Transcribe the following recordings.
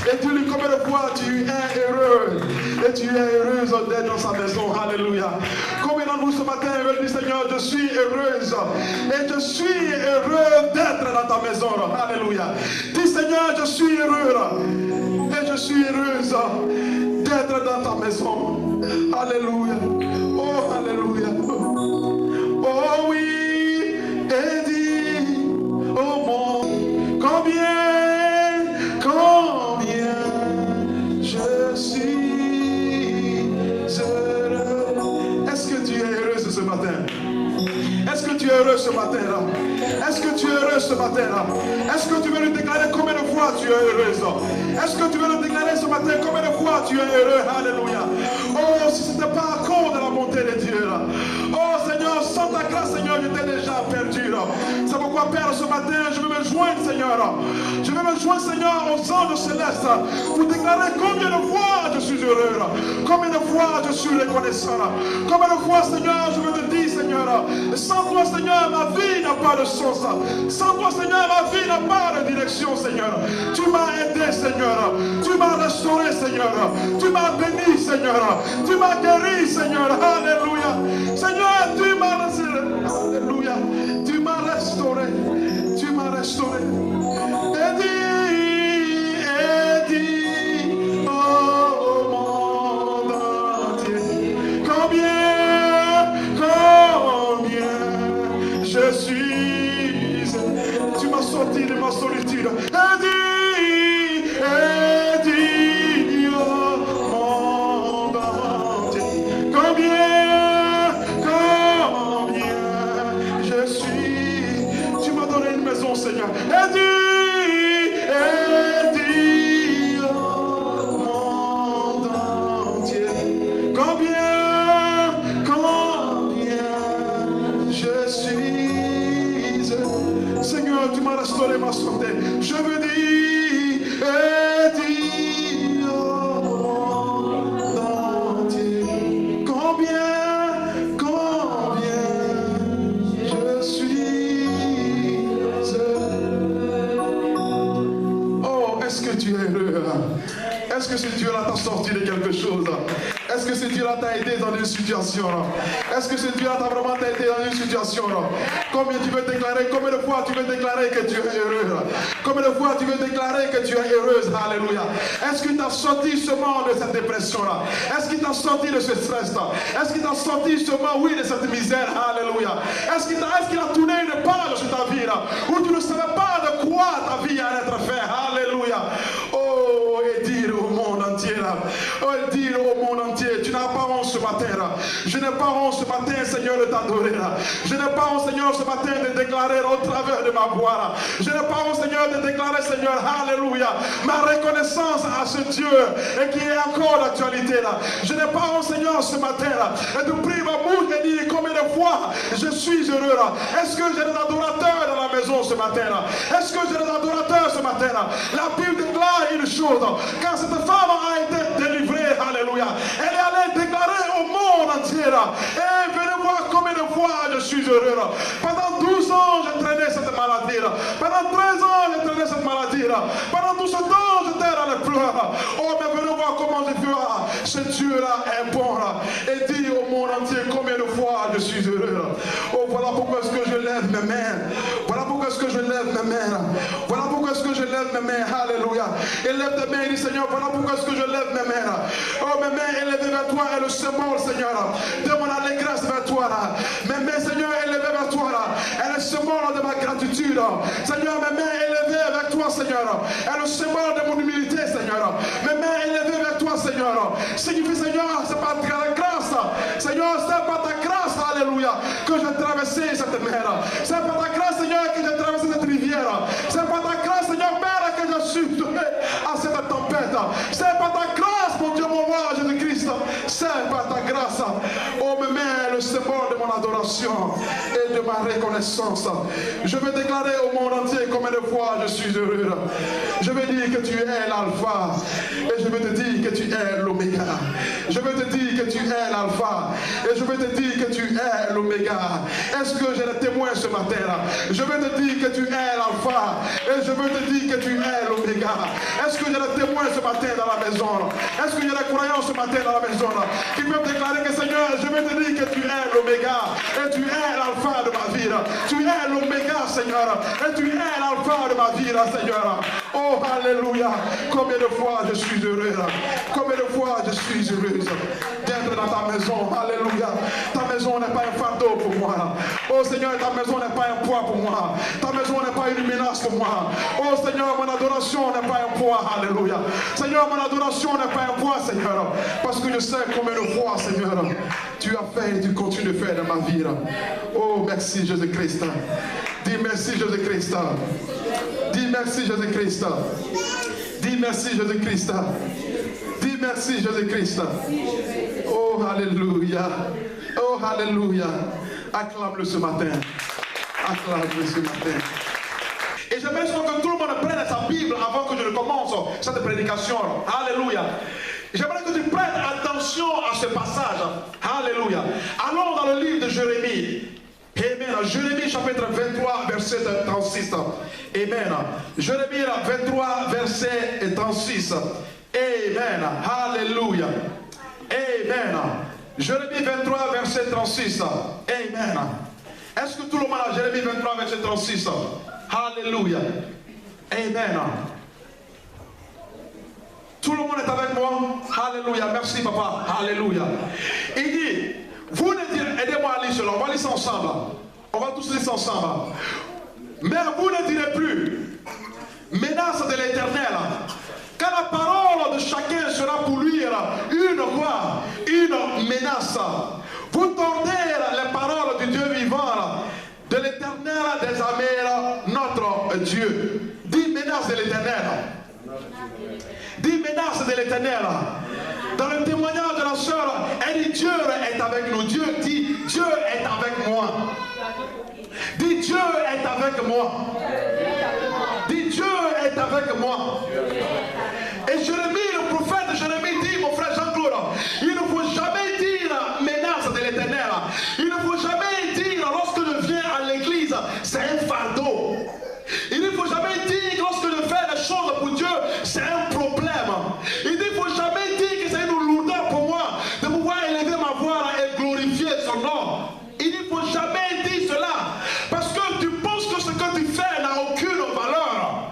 Et tu lui, combien de fois tu es heureux et tu es heureuse d'être dans sa maison. Alléluia. Combien d'entre vous ce matin veulent dire Seigneur, je suis heureuse et je suis heureux d'être dans ta maison. Alléluia. Dis Seigneur, je suis heureux et je suis heureuse d'être dans ta maison. Alléluia. Oh, alléluia. Oh oui, et dis au monde combien je suis heureux. Est-ce que tu es heureuse ce matin? Est-ce que tu es heureux ce matin là? Est-ce que tu es heureux ce matin là? Est-ce que tu veux le déclarer combien de fois tu es heureuse? Est-ce que tu veux le déclarer ce matin combien de fois tu es heureux? Alléluia. Oh, si ce n'était pas à cause de la bonté de Dieu là. Oh Seigneur, sans ta grâce Seigneur, j'étais déjà perdu là. C'est pourquoi Père, ce matin, je veux me joindre Seigneur. Je veux me joindre Seigneur aux anges célestes pour déclarer combien de fois je suis heureux. Combien de fois je suis reconnaissant. Combien de fois Seigneur, je veux te dire Seigneur, sans toi Seigneur, ma vie n'a pas de sens. Sans toi Seigneur, ma vie n'a pas de direction Seigneur. Tu m'as aidé Seigneur. Tu m'as restauré Seigneur. Tu m'as béni Seigneur. Tu m'as guéri Seigneur. Alléluia. Seigneur, tu m'as restauré. Alléluia. Tu m'as restauré. Tu m'as restauré. Et dis au monde entier combien je suis. Tu m'as sorti de ma solitude. Et dis au monde entier combien je suis. Tu m'as donné une maison Seigneur. Et dis au monde entier combien je suis. Seigneur, tu m'as restauré ma santé. Je veux dire, et dis au monde entier combien je suis. Oh, est-ce que tu es heureux? Est-ce que ce Dieu-là t'a sorti de quelque chose? Est-ce que ce Dieu-là t'a aidé dans une situation? Est-ce que ce Dieu-là t'a vraiment aidé dans une situation? Combien tu veux déclarer? Combien de fois tu veux déclarer que tu es heureux? Combien de fois tu veux déclarer que tu es heureuse? Alléluia. Est-ce qu'il t'a sorti seulement de cette dépression-là? Est-ce qu'il t'a sorti de ce stress-là? Est-ce qu'il t'a sorti seulement, oui, de cette misère? Alléluia. Est-ce qu'il a tourné une page sur ta vie là, où tu ne savais pas de quoi ta vie allait être faite? Alléluia. Oh, et dire au monde entier là. Oh, et dire au monde entier, tu n'as pas honte ce matin là. Je n'ai pas honte ce matin, Seigneur, de t'adorer là. Je n'ai pas honte, Seigneur, ce matin de déclarer au travers de ma voix là. Je n'ai pas honte, Seigneur, de déclarer, Seigneur, alléluia, ma reconnaissance à ce Dieu et qui est encore d'actualité là. Je n'ai pas honte, Seigneur, ce matin là, et de prier ma bouche et dire combien de fois je suis heureux là. Est-ce que j'ai des adorateurs dans la maison ce matin là? Est-ce que j'ai des adorateurs ce matin là? La Bible déclare une chose, quand cette femme a été délivrée, alléluia, elle est allée déclarer au monde entier là. Et venez voir combien de fois je suis heureux là. Pendant 12 ans j'ai traîné cette maladie là. Pendant 13 ans j'ai traîné cette maladie là. Pendant tout ce temps j'étais dans les pleurs là. Oh mais venez voir comment je peux. Ce Dieu là est bon là. Et dit au monde entier combien de fois je suis heureux là. Oh voilà pourquoi est-ce que je lève mes mains. Voilà pourquoi est-ce que je lève mes mains là. Voilà pourquoi est-ce que je lève mes mains. Alléluia. Et lève tes mains et dis Seigneur, voilà pourquoi est-ce que je lève mes mains là. symbole, Seigneur, de mon allégresse vers toi. Mes mains, Seigneur, élevées vers toi. Elle est le symbole de ma gratitude. Seigneur, mes mains élevées vers toi, Seigneur. Elle est le symbole de mon humilité, Seigneur. Mes mains élevées vers toi, Seigneur. Signifie, Seigneur, c'est par ta grâce. Seigneur, c'est par ta grâce, alléluia, que j'ai traversé cette mer. C'est par ta grâce, Seigneur, que j'ai traversé cette rivière. C'est par ta grâce, Seigneur, Père, que je suis tombé à cette tempête. C'est par ta grâce, mon Dieu, mon roi, Jésus-Christ. C'est par ta grâce. Oh, me met le symbole de mon adoration et de ma reconnaissance. Je veux déclarer au monde entier combien de fois je suis heureux. Je veux dire que tu es l'alpha et je veux te dire que tu es l'oméga. Je veux te dire que tu es l'alpha et je veux te dire que tu es l'oméga. Est-ce que j'ai le témoin ce matin? Je veux te dire que tu es l'alpha et je veux te dire que tu es l'oméga. Est-ce que j'ai le témoin ce matin dans la maison? Est-ce que j'ai les croyants ce matin dans la maison qui peuvent déclarer que Seigneur, je veux te dire que tu es l'oméga et tu es l'alpha de ma vie. Tu es l'oméga, Seigneur, et tu es l'alpha de ma vie, Seigneur. Oh, alléluia. Combien de fois je suis heureux. Combien de fois je suis heureuse d'être dans ta maison. Alléluia. Ta maison n'est pas un fardeau pour moi. Oh Seigneur, ta maison n'est pas un poids pour moi. Ta maison n'est pas une menace pour moi. Oh Seigneur, mon adoration n'est pas un poids. Alléluia. Seigneur, mon adoration n'est pas un poids, Seigneur. Parce que je sais combien de fois, Seigneur, tu as fait et tu continues de faire dans ma vie. Oh, merci Jésus-Christ. Dis merci Jésus-Christ. Dis merci Jésus-Christ. Dis merci Jésus-Christ. Dis merci Jésus-Christ. Oh, alléluia. Oh, alléluia. Acclame-le ce matin. Acclame-le ce matin. Et j'aimerais que tout le monde prenne sa Bible avant que je ne commence cette prédication. Alléluia. J'aimerais que tu prennes attention à ce passage. Alléluia. Allons dans le livre de Jérémie. Amen. Jérémie chapitre 23, verset 36. Amen. Jérémie 23, verset 36. Amen. Alléluia. Amen. Jérémie 23, verset 36. Amen. Est-ce que tout le monde a Jérémie 23, verset 36? Alléluia. Amen. Tout le monde est avec moi? Alléluia. Merci papa. Alléluia. Il dit, vous ne direz, aidez-moi à lire cela, on va lire ça ensemble. On va tous lire ça ensemble. Mais vous ne direz plus, menace de l'Éternel, car la parole de chacun sera pour lui une quoi? Une menace. Vous tordez les paroles du Dieu vivant, de l'Éternel des armées, notre Dieu. Dis menace de l'Éternel. Dis menace de l'Éternel. Dans le témoignage de la sœur, elle dit Dieu est avec nous. Dieu dit Dieu est avec moi. Dis Dieu est avec moi. Dis Dieu est avec moi. Et Jérémie, le prophète Jérémie dit, mon frère Jean-Claude, il ne faut jamais dire menace de l'Éternel. Il ne faut jamais dire lorsque je viens à l'église, c'est un fardeau. Il ne faut jamais dire lorsque je fais des choses pour Dieu, c'est un problème. Il ne faut jamais dire que c'est une lourdeur pour moi de pouvoir élever ma voix et glorifier son nom. Il ne faut jamais dire cela parce que tu penses que ce que tu fais n'a aucune valeur.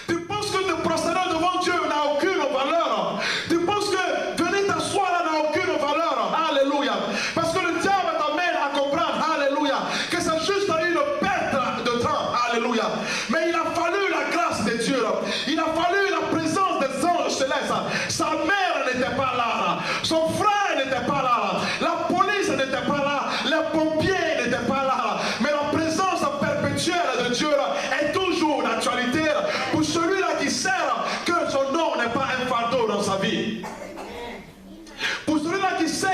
Tu penses que te prosterner devant Dieu n'a aucune valeur. Tu penses que venir t'asseoir là n'a aucune valeur. Alléluia. Parce que le diable t'amène à comprendre, alléluia, que c'est juste une perte de temps. Alléluia. Mais il a fallu la grâce de Dieu. Il a fallu la présence des anges célestes. Sa mère n'était pas là. Son frère n'était pas là. La police n'était pas là. Les pompiers n'étaient pas là. Mais la présence perpétuelle de Dieu est toujours d'actualité pour celui-là qui sait que son nom n'est pas un fardeau dans sa vie. Pour celui-là qui sait,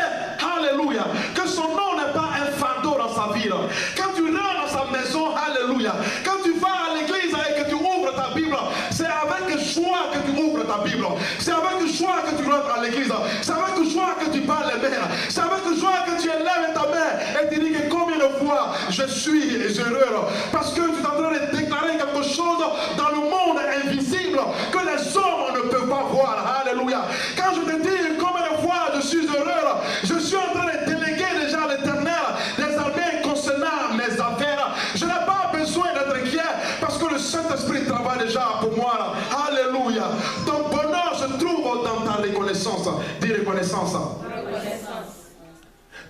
alléluia, que son nom n'est pas un fardeau dans sa vie. Quand tu rentres dans sa maison, alléluia, quand tu vas à l'église et que tu ouvres ta Bible, c'est avec joie que tu ouvres ta Bible. C'est avec joie que tu rentres à l'église. C'est avec joie que tu parles les mains. C'est avec joie que tu élèves ta main et tu dis que combien de fois je suis heureux. Parce que tu es en train de déclarer quelque chose dans le monde invisible que les hommes ne peuvent pas voir. Alléluia. Quand je te dis combien de fois je suis heureux, je suis en train de déléguer déjà à l'Éternel des armées concernant mes affaires. Je n'ai pas besoin d'être inquiet parce que le Saint-Esprit travaille déjà pour moi. Alléluia. Ton bonheur se trouve dans ta reconnaissance. Dis reconnaissance.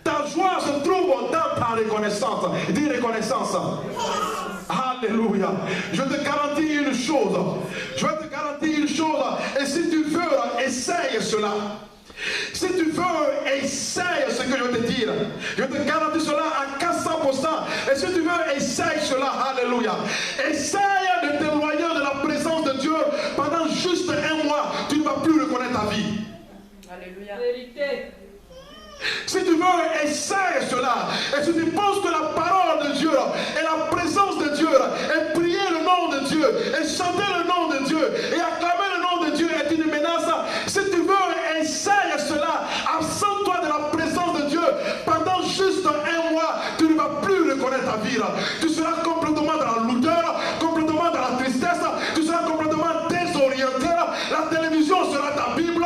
Ta joie se trouve dans ta reconnaissance. Dis reconnaissance. Alléluia. Je te garantis une chose. Je vais te garantir une chose. Et si tu veux, essaye cela. Si tu veux, essaye ce que je vais te dire. Je te garantis cela à 400%. Et si tu veux, essaye cela. Alléluia. Essaye de t'éloigner de la présence de Dieu pendant juste un mois. Tu ne vas plus reconnaître ta vie. Alléluia. Vérité. Si tu veux, essaye cela. Et si tu penses que la parole de Dieu et la présence de Dieu et prier le nom de Dieu et chanter le nom de Dieu et acclamer le nom de Dieu est une menace, si tu veux, essaye cela. Absente-toi de la présence de Dieu pendant juste un mois. Tu ne vas plus reconnaître ta vie. Tu seras complètement dans la lourdeur, complètement dans la tristesse. Tu seras complètement désorienté. La télévision sera ta Bible.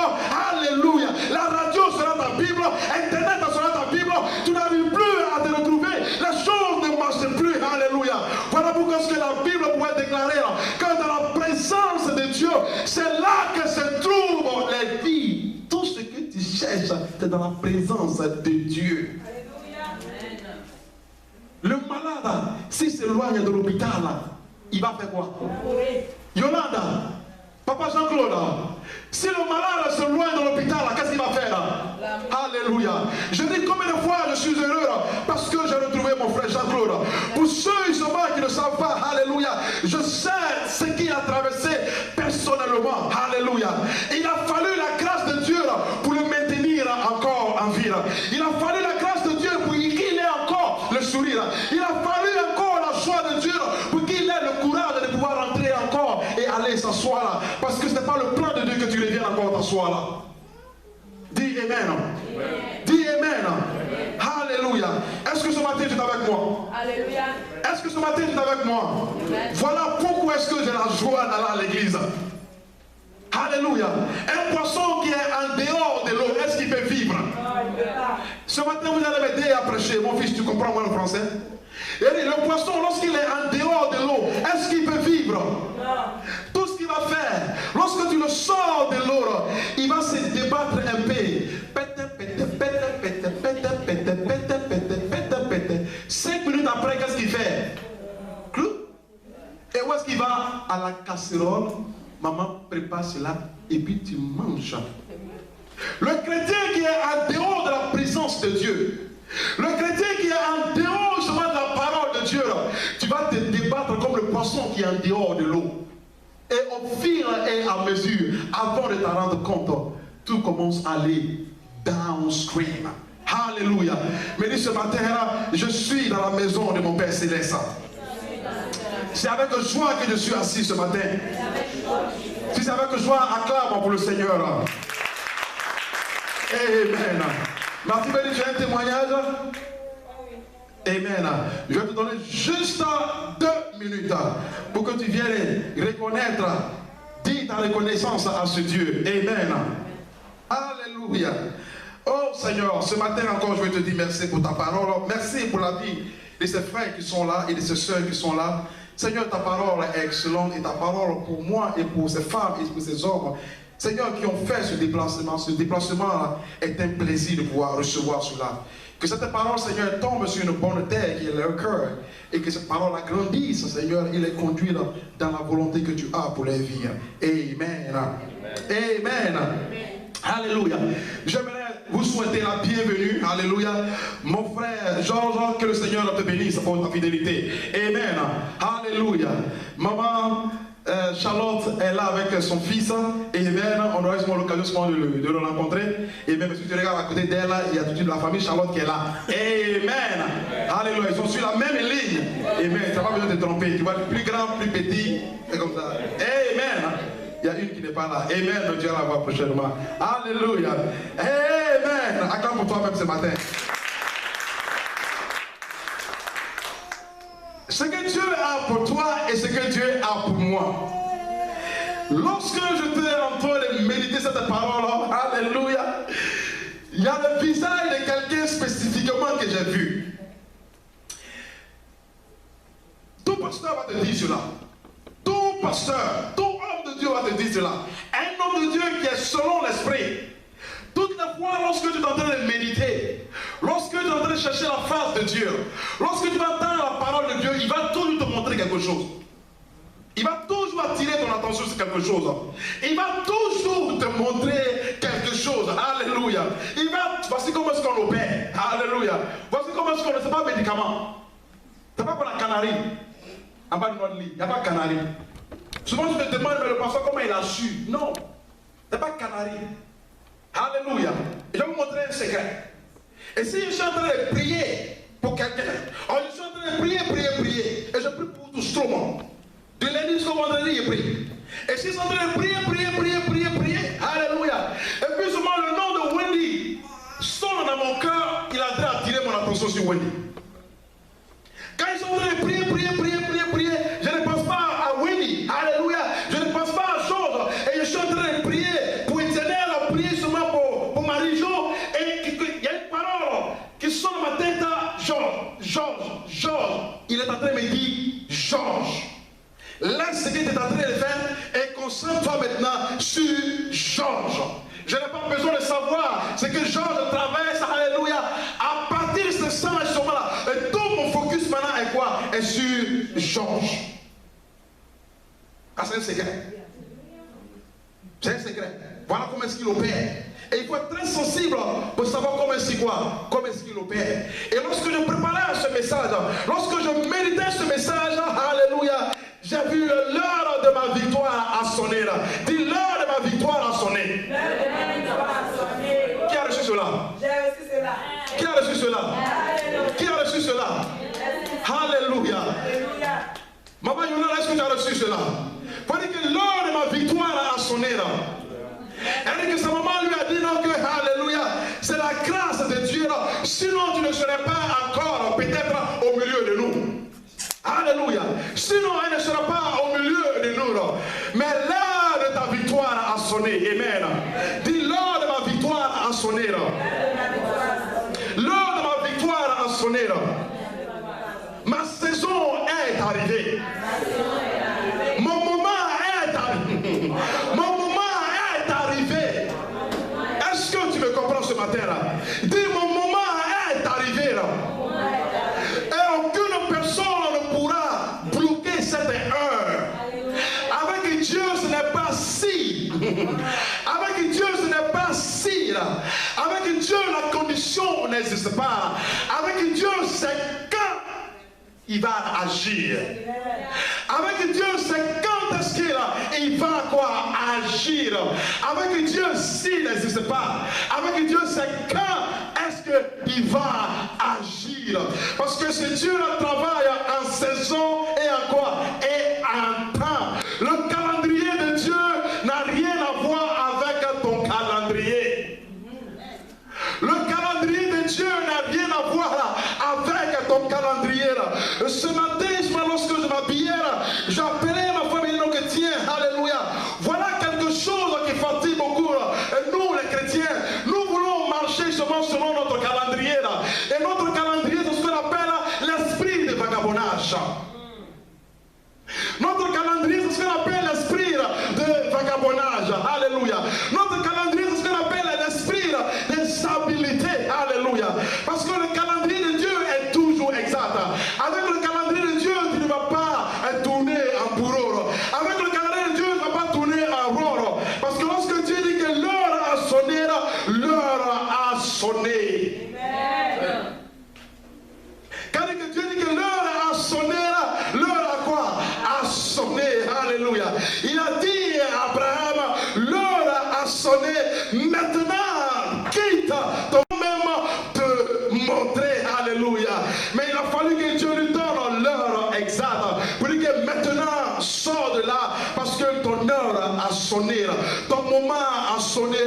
Alléluia. La radio sera ta Bible. Internet sera ta Bible. Tu n'arrives plus à te retrouver. La chose ne marche plus. Alléluia. Voilà pourquoi ce que la Bible pourrait déclarer que dans la présence de Dieu, c'est là que se trouvent les vies. Tout ce que tu cherches, c'est dans la présence de Dieu. Alléluia. Le malade, s'il s'éloigne de l'hôpital, il va faire quoi? Yolanda, Papa Jean-Claude, si le malade se loin de l'hôpital, qu'est-ce qu'il va faire? Alléluia. Je dis combien de fois je suis heureux parce que j'ai retrouvé mon frère Jean-Claude. Pour ceux qui ne savent pas, alléluia, je sais ce qu'il a traversé personnellement. Alléluia. Il a fallu la grâce de Dieu pour le maintenir encore en vie. Il a fallu la grâce de Dieu pour qu'il ait encore le sourire. Il a fallu encore la joie de Dieu pour qu'il ait le courage de pouvoir rentrer encore et aller s'asseoir là. Parce que ce n'est pas le plan de Dieu que tu reviennes encore t'asseoir là. Dis Amen. Amen. Dis Amen. Amen. Alléluia. Est-ce que ce matin tu es avec moi? Alléluia. Est-ce que ce matin tu es avec moi? Amen. Voilà pourquoi est-ce que j'ai la joie d'aller à l'église. Alléluia. Un poisson qui est en dehors de l'eau, est-ce qu'il peut vivre? Ce matin vous allez m'aider à prêcher. Mon fils, tu comprends moi le français? Et le poisson, lorsqu'il est en dehors de l'eau, est-ce qu'il peut vivre? Non. Tout ce qu'il va faire, lorsque tu le sors de l'eau, il va se débattre un peu. 5 minutes après, qu'est-ce qu'il fait? Clou. Et où est-ce qu'il va? À la casserole. Maman prépare cela et puis tu manges. Le chrétien qui est en dehors de la présence de Dieu, le chrétien qui est en dehors justement de la parole de Dieu, tu vas te débattre comme le poisson qui est en dehors de l'eau. Et au fur et à mesure, avant de t'en rendre compte, tout commence à aller downstream. Alléluia. Mais dis ce matin-là, je suis dans la maison de mon Père Céleste. C'est avec joie que je suis assis ce matin. Si c'est avec joie, acclame pour le Seigneur. Amen. Martin Béni, tu as un témoignage? Amen. Je vais te donner juste 2 minutes pour que tu viennes reconnaître, dis ta reconnaissance à ce Dieu. Amen. Alléluia. Oh Seigneur, ce matin encore, je vais te dire merci pour ta parole. Merci pour la vie de ces frères qui sont là et de ces sœurs qui sont là. Seigneur, ta parole est excellente et ta parole pour moi et pour ces femmes et pour ces hommes, Seigneur, qui ont fait ce déplacement est un plaisir de pouvoir recevoir cela. Que cette parole, Seigneur, tombe sur une bonne terre qui est leur cœur et que cette parole agrandisse, Seigneur, et les conduise dans la volonté que tu as pour les vies. Amen. Amen. Alléluia. J'aimerais vous souhaiter la bienvenue. Alléluia. Mon frère Georges, que le Seigneur te bénisse pour ta fidélité. Amen. Alléluia. Maman Charlotte est là avec son fils. Amen. On aura souvent l'occasion de le rencontrer. Et même si tu regardes à côté d'elle, il y a toute la famille Charlotte qui est là. Amen. Alléluia. Ils sont sur la même ligne. Amen. Tu n'as pas besoin de te tromper. Tu vois, plus grand, plus petit. C'est comme ça. Amen. Il y a une qui n'est pas là. Amen. Dieu la voit prochainement. Alléluia. Amen. Acclame pour toi-même ce matin. Ce que Dieu a pour toi et ce que Dieu a pour moi. Lorsque je t'ai en train de méditer cette parole, alléluia, il y a le visage de quelqu'un spécifiquement que j'ai vu. Tout pasteur va te dire cela. Tout pasteur, tout homme de Dieu va te dire cela. Un homme de Dieu qui est selon l'esprit. Toutes les fois lorsque tu es en train de méditer, lorsque tu es face de Dieu, lorsque tu vas entendre la parole de Dieu, il va toujours te montrer quelque chose. Il va toujours attirer ton attention sur quelque chose. Il va toujours te montrer quelque chose. Alléluia. Voici comment est-ce qu'on opère. Alléluia. Voici comment est-ce qu'on ne sait pas médicament. C'est pas pour la canarie. En bas de notre lit. Il n'y a pas de canarie. Souvent je te demande, mais le pasteur, comment il a su? Non. C'est pas canarie. Alléluia. Et je vais vous montrer un secret. Et si je suis en train de prier pour quelqu'un, je suis en train de prier, et je prie pour tout le monde. De lundi jusqu'au vendredi, je prie. Et si je suis en train de prier, alléluia. Et puis seulement le nom de Wendy sonne dans mon cœur, il a attiré mon attention sur Wendy. Quand ils sont en train de prier, je ne pense pas à Wendy, alléluia. Je ne pense pas à chose. Et je suis en train de prier pour Éternel, prier seulement pour Marie-Jo. Et il y a une parole qui sonne dans ma tête, Georges. Il est en train de me dire, Georges. Laisse ce que tu es en train de faire et concentre-toi maintenant sur Georges. Je n'ai pas besoin de savoir ce que Georges traverse, alléluia. À partir de ce moment-là, tout mon focus maintenant est quoi? Est sur Georges. Ah, c'est un secret. C'est un secret. Voilà comment est-ce qu'il opère. Et il faut être très sensible pour savoir comment est-ce qu'il opère. Et lorsque je préparais ce message, lorsque je méditais ce message, alléluia, j'ai vu l'heure de ma victoire à sonner. Dis, l'heure de ma victoire a sonné. Qui a reçu cela? J'ai reçu cela. Qui a reçu cela? Qui a reçu cela? Alléluia. Maman Yuna, est-ce que tu as reçu cela? Faut dire que l'heure de ma victoire a sonné. Elle dit que sa maman lui a dit non, que alléluia, c'est la grâce de Dieu. Sinon tu ne serais pas encore peut-être au milieu de nous. Alléluia. Sinon elle ne sera pas au milieu de nous. Mais l'heure de ta victoire a sonné. Amen. Dis, l'heure de ma victoire a sonné. L'heure de ma victoire a sonné. Ma saison est arrivée. Mon moment est arrivé. Mon moment est arrivé. Est-ce que tu me comprends ce matin-là? Dis, mon moment est arrivé. Et aucune personne ne pourra bloquer cette heure. Avec Dieu, ce n'est pas si. Avec Dieu, ce n'est pas si. Avec Dieu, la condition n'existe pas. Avec Dieu, c'est quand il va agir. Avec Dieu, c'est quand est-ce qu'il va quoi agir. Avec Dieu, s'il n'existe pas. Avec Dieu, c'est quand est-ce qu'il va agir. Parce que ce Dieu-là travaille en saison et en quoi? Et en temps. Le calendrier de Dieu n'a rien à voir avec ton calendrier. Le calendrier de Dieu n'a rien à voir avec ton calendrier. Ce matin, lorsque je m'habillais, j'appelais ma famille, donc tiens, alléluia. Voilà quelque chose qui fatigue beaucoup. Et nous, les chrétiens, nous voulons marcher seulement selon notre calendrier. Et notre calendrier, c'est ce qu'on appelle l'esprit de vagabondage. Notre calendrier, c'est ce qu'on appelle l'esprit de vagabondage. Alléluia. Notre calendrier, c'est ce qu'on appelle l'esprit de stabilité. Alléluia. Parce que le calendrier de Dieu est toujours exact. Avec le calendrier de Dieu, tu ne vas pas tourner en bourreau. Avec le calendrier de Dieu, tu ne vas pas tourner en rôle. Parce que lorsque Dieu dit que l'heure a sonné, l'heure a sonné. Amen. Quand Dieu dit que l'heure a sonné, l'heure a quoi? A sonné. Alléluia. Il a dit à Abraham, l'heure a sonné. Maintenant, quitte toi-même te montrer. Alléluia. Mais il a fallu que Dieu lui donne l'heure exacte. Pour dire que maintenant, sors de là. Parce que ton heure a sonné. Ton moment a sonné.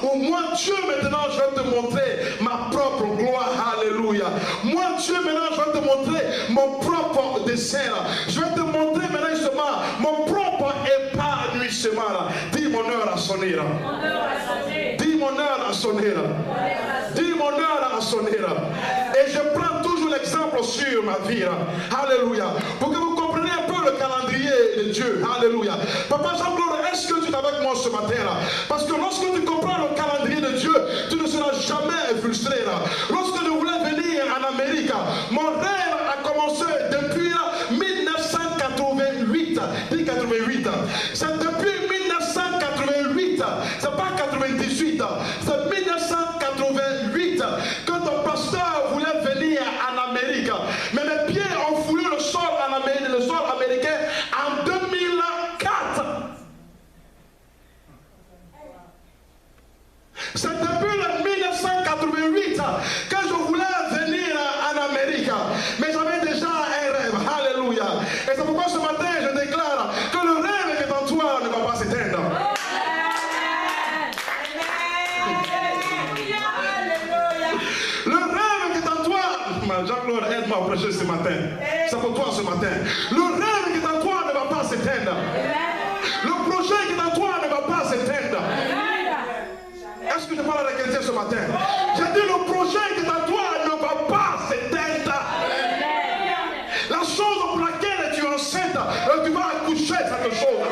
Au moins Dieu, maintenant, je vais te montrer ma propre gloire. Alléluia. Moi, Dieu, maintenant, je vais te montrer mon propre dessein. Je vais te montrer maintenant justement mon propre épanouissement. Dis, mon heure a sonné. Dis, mon heure a sonné. Dis, mon heure a sonné. Et je prends toujours l'exemple sur ma vie. Alléluia. Pour que vous compreniez un peu le calendrier de Dieu. Alléluia. Papa Jean-Claude, est-ce que tu es avec moi ce matin-là? Parce que lorsque tu comprends le calendrier de Dieu, tu ne seras jamais frustré. Lorsque je voulais venir en Amérique. Mon rêve a commencé depuis 1988. Dis 88. C'est depuis 1988. C'est pas 98. C'est 1988 que ton pasteur voulait venir en Amérique. Mais mes pieds ont foulé le sol américain en 2004. C'est depuis le 1988 que je voulais venir en Amérique. Mais j'avais déjà un rêve. Alléluia. Et c'est pourquoi ce matin je déclare que le rêve qui est en toi ne va pas s'éteindre. Le rêve qui est en toi, Jean-Claude, aide-moi à prêcher ce matin. C'est pour toi ce matin. Le rêve qui est en toi ne va pas s'éteindre. Le projet qui est en toi ne va pas s'éteindre. Est-ce que je parle à quelqu'un ce matin? J'ai dit le projet qui est en toi ne va pas s'éteindre. La chose pour laquelle tu es enceinte, tu vas accoucher cette chose.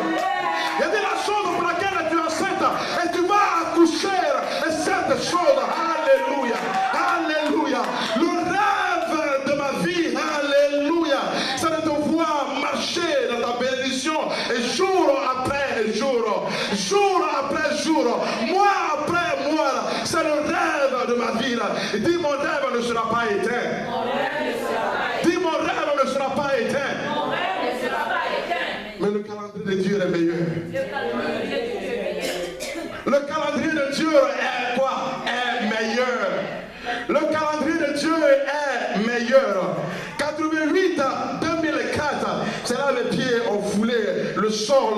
J'ai dit la chose pour laquelle tu es enceinte et tu vas accoucher cette chose. Alléluia. Alléluia. Le rêve de ma vie, alléluia, c'est de te voir marcher dans ta bénédiction et jour après jour, jour après jour, mois après mois. C'est le rêve de ma vie. Dis mon rêve ne sera pas éteint. Dis mon rêve ne sera pas éteint. Mais le calendrier de Dieu est meilleur. Le calendrier de Dieu est quoi? Est meilleur. Le calendrier de Dieu est meilleur. 88 2004, c'est là les pieds ont foulé le sol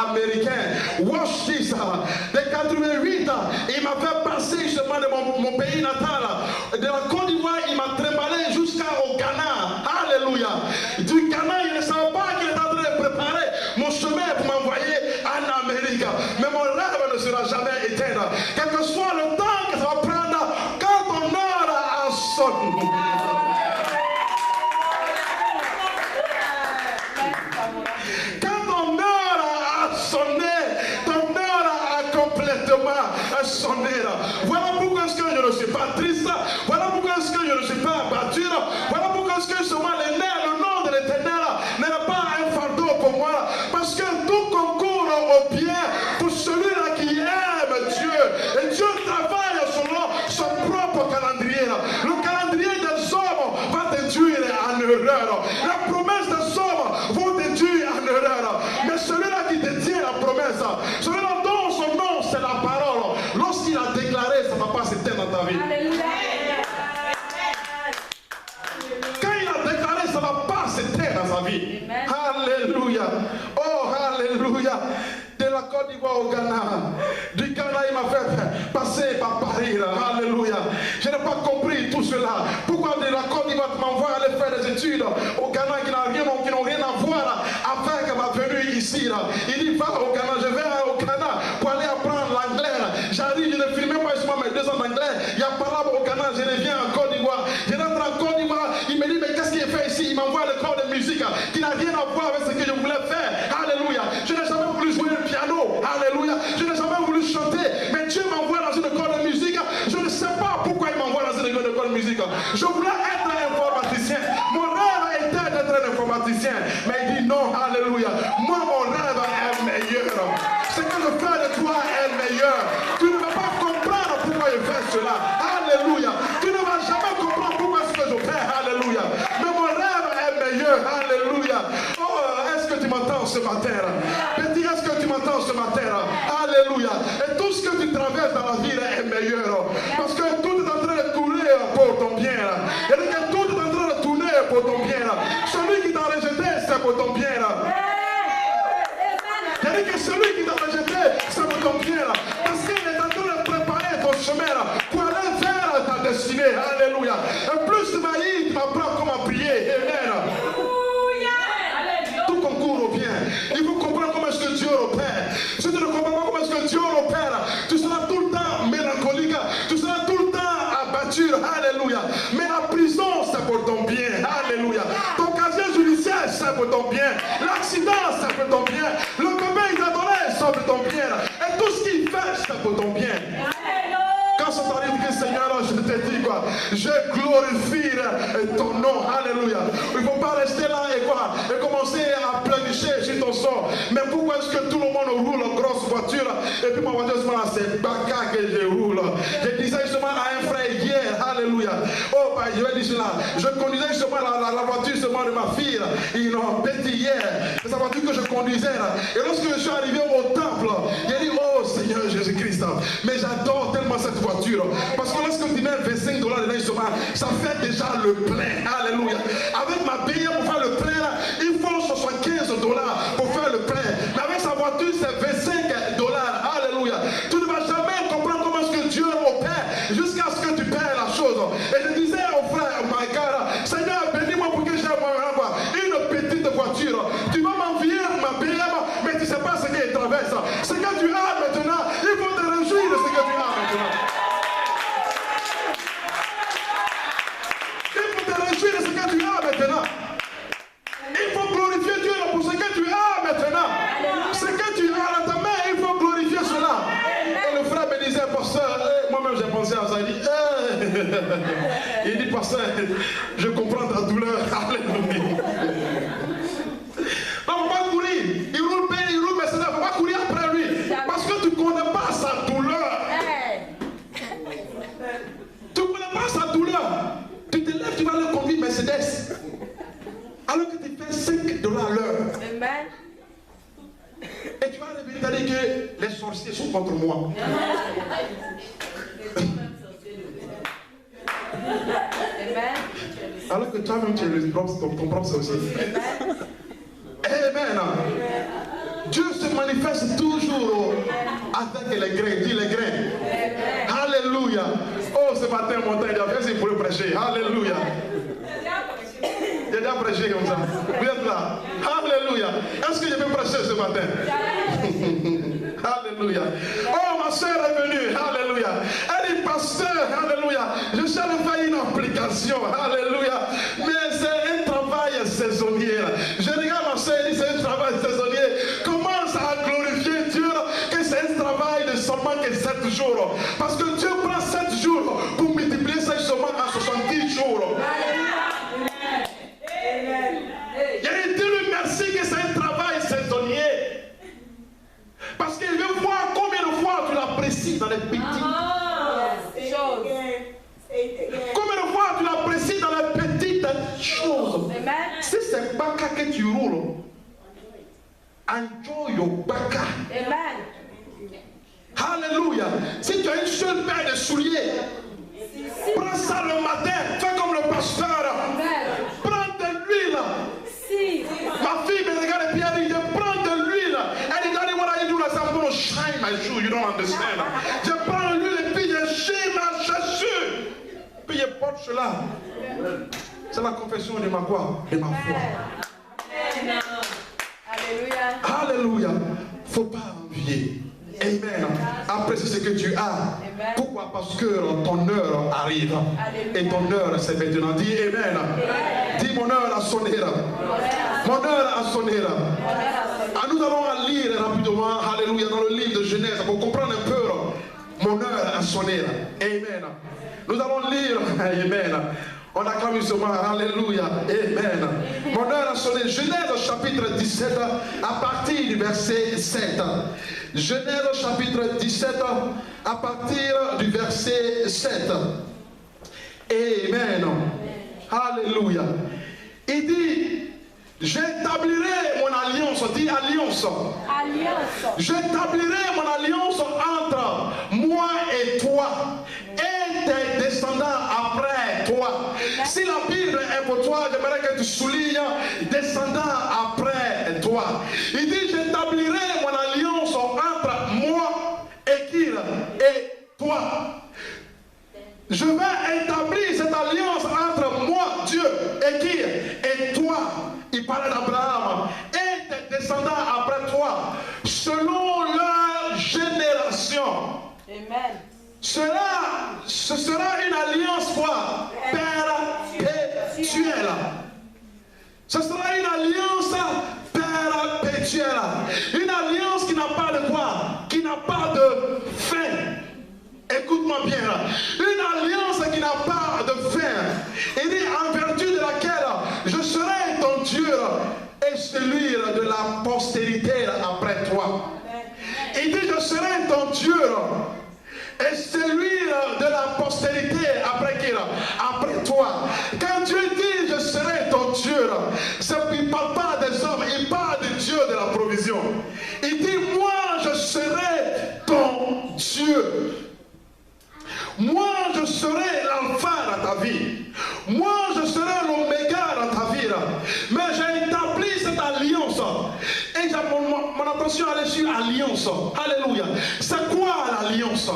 américain. Watch this. De 88, il m'a fait passer justement de mon pays natal. De la Côte d'Ivoire, il m'a trimballé jusqu'au Ghana. Alléluia. Du Ghana, il ne savait pas qu'il était en train de préparer mon chemin pour m'envoyer en Amérique. Mais mon rêve ne sera jamais éteint. Quel que soit le temps que ça va prendre, quand ton heure a sonné. Quand ton heure a sonné, ton heure a complètement sonné. Voilà pourquoi est-ce que je ne suis pas triste. Voilà pourquoi est-ce que je ne suis pas abattu. Voilà pourquoi est-ce que seulement le nom de l'Éternel n'est pas un fardeau pour moi. Parce que tout concourt au bien pour celui-là qui aime Dieu. Et Dieu travaille selon son propre calendrier. Le calendrier des hommes va t'induire en erreur. La promesse des hommes va t'induire en erreur. Mais celui-là qui détient la promesse, celui-là dont son nom c'est la parole, lorsqu'il a déclaré, ça ne va pas s'éteindre dans ta vie. Quand il a déclaré, ça ne va pas s'éteindre dans sa vie. Alléluia. Oh, alléluia. De la Côte d'Ivoire au Ghana. Du Ghana, il m'a fait passer par Paris. Alléluia. Je n'ai pas compris tout cela. Pourquoi de la Côte d'Ivoire m'envoie aller faire des études au Ghana qui n'ont rien à voir avec ma venue ici. Il dit, va au Ghana. Je vais au Ghana pour aller apprendre l'anglais. J'arrive, je ne filme pas seulement mes 2 ans d'anglais. Il y a parlé au Ghana, je reviens en Côte d'Ivoire. Je rentre en Côte d'Ivoire. Il me dit, mais qu'est-ce qu'il fait ici? Il m'envoie le corps de musique qui n'a rien à voir avec ce que je voulais faire. Alléluia. Je n'ai jamais voulu jouer le piano. Alléluia. Je n'ai jamais voulu chanter. Mais Dieu m'envoie dans une école de musique. Je ne sais pas pourquoi il m'envoie dans une école de musique. Je voulais être un informaticien. Mon rêve était d'être un informaticien. Mais il dit non. Alléluia. Moi, mon rêve est meilleur. Ce que je fais de toi est meilleur. Tu ne vas pas comprendre pourquoi je fais cela. Alléluia. Tu ne vas jamais comprendre pourquoi ce que je fais. Alléluia. Mais mon rêve est meilleur. Alléluia. Oh, est-ce que tu m'entends ce matin? Petit, est-ce que tu m'entends ce matin? Alléluia. Et tout ce que tu traverses dans la vie est meilleur. Parce que tout est en train de tourner pour ton bien. Il dit que tout est en train de tourner pour ton bien. Celui qui t'a rejeté, c'est pour ton bien. Il dit que celui qui t'a rejeté, c'est pour ton bien. Parce qu'il est en train de préparer ton chemin pour aller vers ta destinée. Alléluia. Et plus tu m'haïs, tu m'apprends comment prier. Amen. Tout concourt au bien. Il faut comprendre comment est-ce que Dieu opère. Si tu ne comprends pas comment est-ce que Dieu opère, tu seras tout le temps mélancolique. Tu seras tout le temps abattu. Alléluia. Mais la prison, c'est pour ton bien. Alléluia. Ton casier judiciaire, c'est pour ton bien. L'accident, c'est pour ton bien. Le bébé, il t'a donné, c'est pour ton bien. Et tout ce qu'il fait, c'est pour ton bien. Quand ça t'arrive, que Seigneur, je te dis quoi? je glorifierai ton nom. Alléluia. Il ne faut pas rester là et commencer à pleurnicher sur ton sort. Mais pourquoi est-ce que tout le monde roule en grosse voiture et puis ma voiture c'est Baka que je roule. Je disais justement à un frère hier, alléluia. Oh, bah, je vais dire cela. Je conduisais justement la voiture justement de ma fille. Ils ont petit hier. C'est sa voiture que je conduisais là. Et lorsque je suis arrivé au temple, j'ai dit, oh Seigneur Jésus-Christ, mais j'adore tellement cette voiture. Parce que lorsque tu mets $25 dedans justement, ça fait déjà le plein. Alléluia. Avec ma paye pour faire le plein là, il faut $75 pour faire le plein. Mais avec sa voiture, c'est $25. Alléluia. Tu ne vas jamais comprendre comment est-ce que Dieu opère jusqu'à ce que tu payes la chose. Et je disais au frère Maïkara, Seigneur, bénis-moi pour que j'aie une petite voiture. Tu vas m'envier ma paye, mais tu ne sais pas ce qu'il traverse. Ce que tu as maintenant, il faut te réjouir de ce que tu as maintenant. Il faut te réjouir de ce que tu as maintenant. Il faut glorifier Dieu pour ce que tu as maintenant. Ce que tu as dans ta main, il faut glorifier cela. Et le frère me disait, pasteur, moi-même j'ai pensé à ça. Il dit, pasteur, je comprends ta douleur. Alléluia. Non, il ne faut pas courir. Il roule bien, il roule, mais il ne faut pas courir après lui. Parce que tu ne connais pas sa douleur. Tu ne connais pas sa douleur. Tu te lèves, tu vas le conduire Mercedes. Alors que tu fais $5 à l'heure. Amen. Et tu vas revenir t'as dit que les sorciers sont contre moi. Alors que toi-même tu es ton propre sorcier. Amen. Dieu se manifeste toujours avec les grains. Dis les grains. Alléluia. Oh, ce matin, mon temps, il faut le prêcher. Alléluia. J'ai déjà prêché comme ça. Vous êtes là. Alléluia. Est-ce que je vais prêcher ce matin? Alléluia. Oh, ma soeur est venue. Alléluia. Elle dit, pasteur, alléluia. Je suis allé faire une application. Alléluia. Mais c'est un travail saisonnier. Je regarde ma soeur et dit, c'est un travail saisonnier. Commence à glorifier Dieu que c'est un travail de seulement que 7 jours. Parce que Dieu prend 7 jours pour multiplier ça seulement à 70 jours. Et dis-lui merci que c'est un travail saisonnier. Parce qu'il veut voir combien de fois tu l'apprécies dans les petites choses. Combien de fois tu l'apprécies dans les petites choses. Si c'est Baka que tu roules, enjoy your Baka. Alléluia. Si tu as une seule paire de souliers, prends ça le matin, fais comme le pasteur. Prends de l'huile. Ma fille me regarde et puis elle dit, je prends de l'huile. Elle dit, Daddy, what are you doing? I said, I'm going to shine my shoe. You don't understand. Je prends l'huile et puis je shine ma chaussure. Puis je porte cela. C'est la confession de ma quoi? De ma foi. Alléluia. Alléluia. Faut pas envier. Amen. Apprécie ce que tu as. Amen. Pourquoi? Parce que ton heure arrive. Alléluia. Et ton heure c'est maintenant. Dis Amen. Amen. Dis mon heure a sonné. Mon heure a sonné. Nous allons lire rapidement, alléluia, dans le livre de Genèse pour comprendre un peu. Mon heure a sonné. Amen. Nous allons lire. Amen. On acclame justement, alléluia, amen. Mon heure a sonné. Genèse chapitre 17 à partir du verset 7. Genèse chapitre 17 à partir du verset 7. Amen. Alléluia. Il dit, j'établirai mon alliance. Dis alliance. Alliance. J'établirai mon alliance entre moi et toi et tes descendants après toi. Si la Bible est pour toi, j'aimerais que tu soulignes descendants après toi. Il dit, j'établirai mon alliance entre moi et qui et toi. Je vais établir cette alliance entre moi, Dieu, et qui et toi. Il parlait d'Abraham et tes descendants après toi, selon leur génération. Amen. Ce sera une alliance quoi? Perpétuelle. Ce sera une alliance perpétuelle. Une alliance qui n'a pas de quoi? Qui n'a pas de fin. Écoute-moi bien. Une alliance qui n'a pas Il dit, je serai ton Dieu. Et celui de la postérité après qui? Après toi. Quand Dieu dit, je serai ton Dieu, il ne parle pas des hommes, il parle de Dieu de la provision. Il dit, moi, je serai ton Dieu. Moi, je serai l'alpha dans ta vie. Moi, je serai l'oméga dans ta vie. Mais j'ai établi cette alliance. Et mon attention allait sur alliance. Alléluia. C'est quoi l'alliance?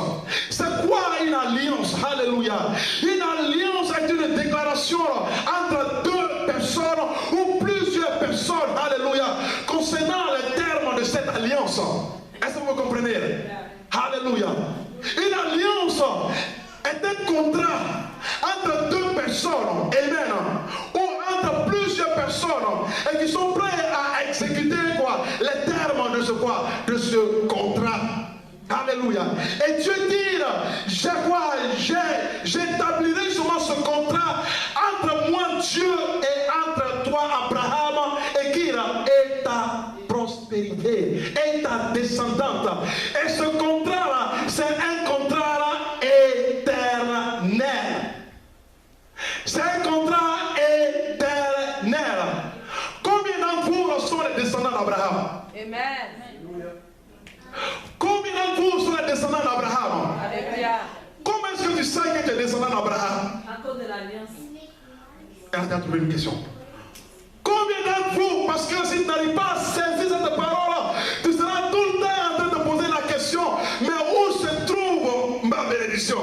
C'est quoi une alliance? Alléluia. Une alliance est une déclaration entre deux personnes ou plusieurs personnes. Alléluia. Concernant les termes de cette alliance. Est-ce que vous comprenez? Alléluia. Une alliance est un contrat entre deux personnes, amen, ou entre plusieurs personnes, et qui sont prêts à exécuter quoi? Les termes de ce quoi? De ce contrat. Alléluia. Et Dieu dit, j'établirai sûrement ce contrat entre moi, Dieu, et entre toi, Abraham, et qui? Et ta prospérité, et ta descendante. Et ce contrat-là, c'est un contrat éternel. C'est un contrat éternel. Combien d'entre vous sont les descendants d'Abraham? Amen. Combien d'entre vous sont les descendants d'Abraham? Alléluia. Comment est-ce que tu sais que tu es descendant d'Abraham? À cause de l'alliance. Et à trouver une question. Combien d'entre vous, parce que si tu n'arrives pas à saisir cette parole, tu seras tout le temps en train de poser la question, mais où se trouve ma bénédiction?